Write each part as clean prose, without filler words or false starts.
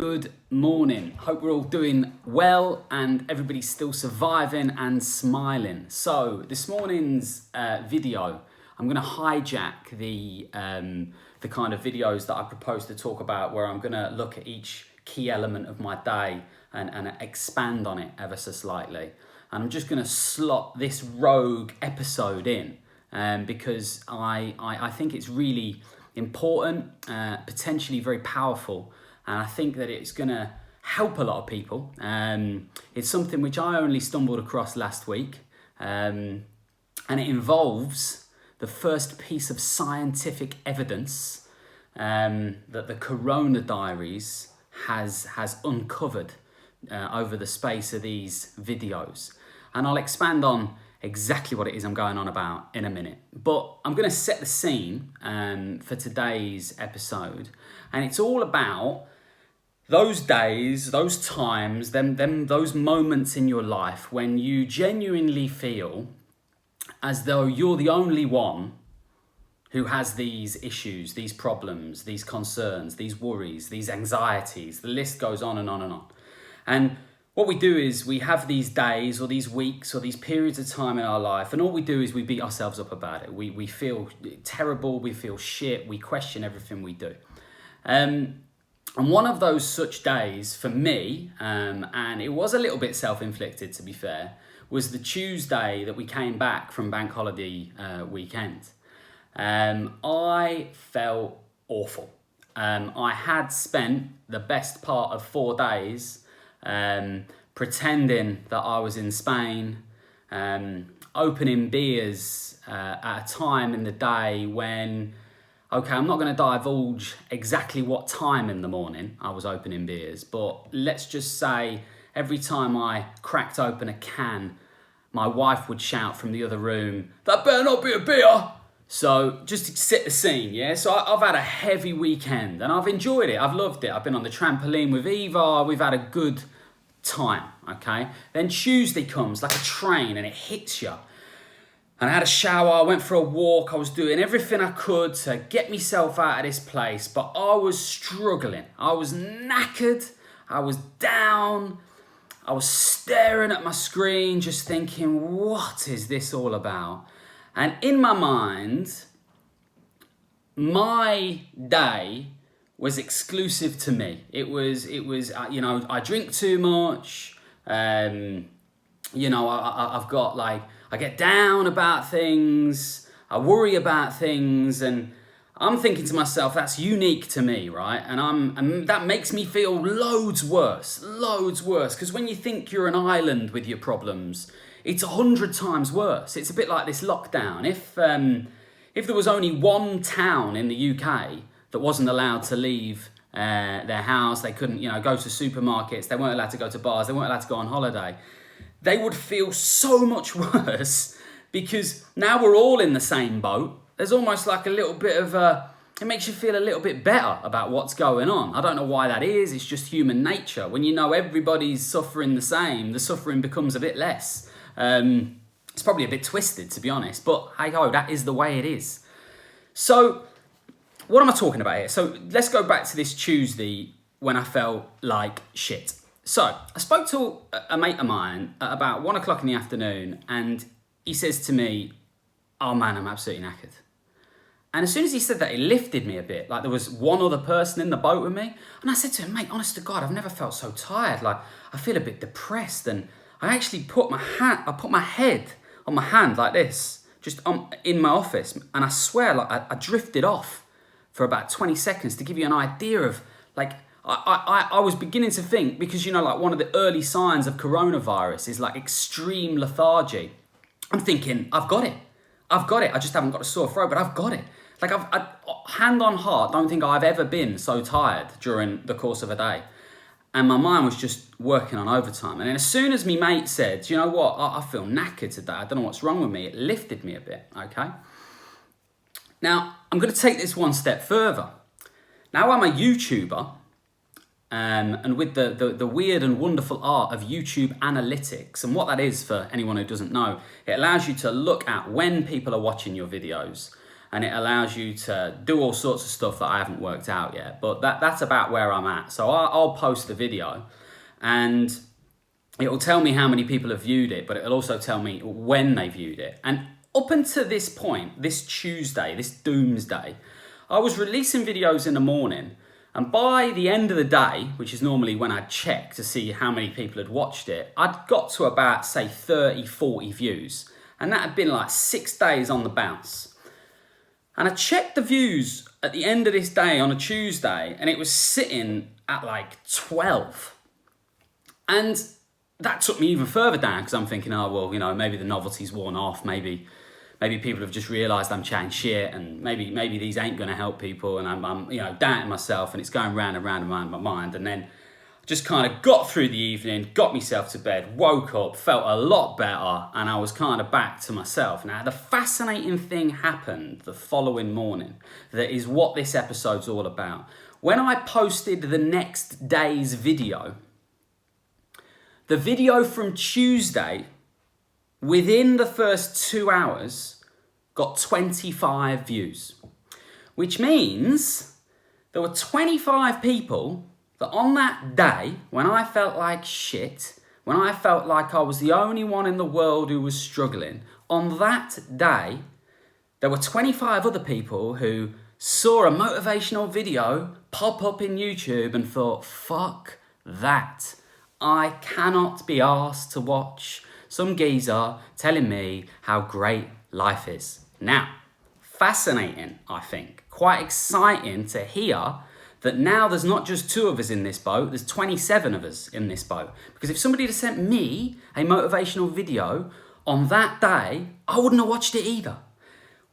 Good morning. Hope we're all doing well and everybody's still surviving and smiling. So this morning's video, I'm going to hijack the kind of videos that I propose to talk about, where I'm going to look at each key element of my day and expand on it ever so slightly. And I'm just going to slot this rogue episode in because I think it's really important, potentially very powerful. And I think that it's going to help a lot of people. It's something which I only stumbled across last week. And it involves the first piece of scientific evidence that the Corona Diaries has uncovered over the space of these videos. And I'll expand on exactly what it is I'm going on about in a minute. But I'm going to set the scene for today's episode. And it's all about those days, those times, those moments in your life when you genuinely feel as though you're the only one who has these issues, these problems, these concerns, these worries, these anxieties. The list goes on and on and on. And what we do is we have these days or these weeks or these periods of time in our life, and all we do is we beat ourselves up about it. We feel terrible, we feel shit, we question everything we do. And one of those such days for me, and it was a little bit self-inflicted to be fair, was the Tuesday that we came back from bank holiday weekend. I felt awful. I had spent the best part of 4 days pretending that I was in Spain, opening beers at a time in the day when, okay, I'm not going to divulge exactly what time in the morning I was opening beers, but let's just say every time I cracked open a can, my wife would shout from the other room, "That better not be a beer!" So just to set the scene, yeah? So I've had a heavy weekend and I've enjoyed it. I've loved it. I've been on the trampoline with Eva. We've had a good time, okay? Then Tuesday comes like a train and it hits you. And I had a shower, I went for a walk, I was doing everything I could to get myself out of this place, but I was struggling. I was knackered, I was down, I was staring at my screen, just thinking, what is this all about? And in my mind, my day was exclusive to me. It was, I drink too much, I've got like, I get down about things, I worry about things, and I'm thinking to myself, that's unique to me, right? And that makes me feel loads worse, because when you think you're an island with your problems, it's 100 times worse. It's a bit like this lockdown. If there was only one town in the UK that wasn't allowed to leave their house, they couldn't, go to supermarkets, they weren't allowed to go to bars, they weren't allowed to go on holiday, they would feel so much worse, because now we're all in the same boat. There's almost like a little bit of it makes you feel a little bit better about what's going on. I don't know why that is. It's just human nature. When you know everybody's suffering the same, the suffering becomes a bit less. It's probably a bit twisted, to be honest, but hey ho, that is the way it is. So what am I talking about here? So let's go back to this Tuesday when I felt like shit. So I spoke to a mate of mine at about 1 o'clock in the afternoon, and he says to me, "Oh man, I'm absolutely knackered." And as soon as he said that, it lifted me a bit, like there was one other person in the boat with me. And I said to him, "Mate, honest to God, I've never felt so tired. Like I feel a bit depressed." And I actually put my head on my hand like this, just in my office. And I swear, like I drifted off for about 20 seconds to give you an idea of like, I was beginning to think, because, like one of the early signs of coronavirus is like extreme lethargy. I'm thinking, I've got it. I just haven't got a sore throat, but I've got it. Like hand on heart, don't think I've ever been so tired during the course of a day. And my mind was just working on overtime. And then as soon as me mate said, "You know what, I feel knackered today, I don't know what's wrong with me," it lifted me a bit, okay? Now, I'm going to take this one step further. Now I'm a YouTuber, and with the weird and wonderful art of YouTube analytics, and what that is for anyone who doesn't know, it allows you to look at when people are watching your videos, and it allows you to do all sorts of stuff that I haven't worked out yet. But that's about where I'm at. So I'll post the video, and it will tell me how many people have viewed it, but it'll also tell me when they viewed it. And up until this point, this Tuesday, this doomsday, I was releasing videos in the morning, and by the end of the day, which is normally when I check to see how many people had watched it, I'd got to about, say, 30, 40 views. And that had been like 6 days on the bounce. And I checked the views at the end of this day on a Tuesday, and it was sitting at like 12. And that took me even further down, because I'm thinking, oh, well, you know, maybe the novelty's worn off. Maybe people have just realised I'm chatting shit, and maybe these ain't going to help people, and I'm you know, doubting myself, and it's going round and round and round in my mind. And then just kind of got through the evening, got myself to bed, woke up, felt a lot better, and I was kind of back to myself. Now, the fascinating thing happened the following morning that is what this episode's all about. When I posted the next day's video, the video from Tuesday, within the first 2 hours, got 25 views, which means there were 25 people that on that day, when I felt like shit, when I felt like I was the only one in the world who was struggling, on that day, there were 25 other people who saw a motivational video pop up in YouTube and thought, fuck that. I cannot be asked to watch some geezer telling me how great life is. Now, fascinating, I think. Quite exciting to hear that now there's not just 2 of us in this boat, there's 27 of us in this boat. Because if somebody had sent me a motivational video on that day, I wouldn't have watched it either.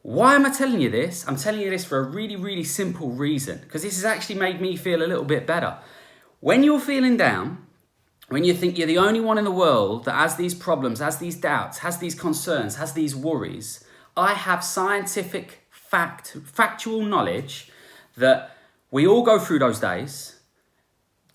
Why am I telling you this? I'm telling you this for a really, really simple reason, because this has actually made me feel a little bit better. When you're feeling down, when you think you're the only one in the world that has these problems, has these doubts, has these concerns, has these worries, I have scientific factual knowledge that we all go through those days.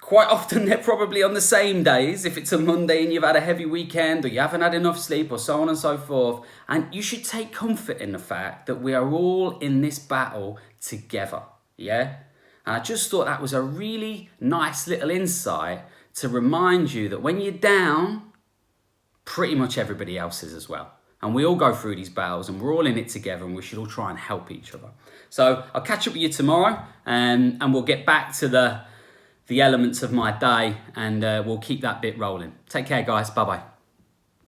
Quite often they're probably on the same days, if it's a Monday and you've had a heavy weekend or you haven't had enough sleep or so on and so forth. And you should take comfort in the fact that we are all in this battle together, yeah? And I just thought that was a really nice little insight to remind you that when you're down, pretty much everybody else is as well. And we all go through these battles, and we're all in it together, and we should all try and help each other. So I'll catch up with you tomorrow, and we'll get back to the elements of my day, and we'll keep that bit rolling. Take care, guys. Bye-bye.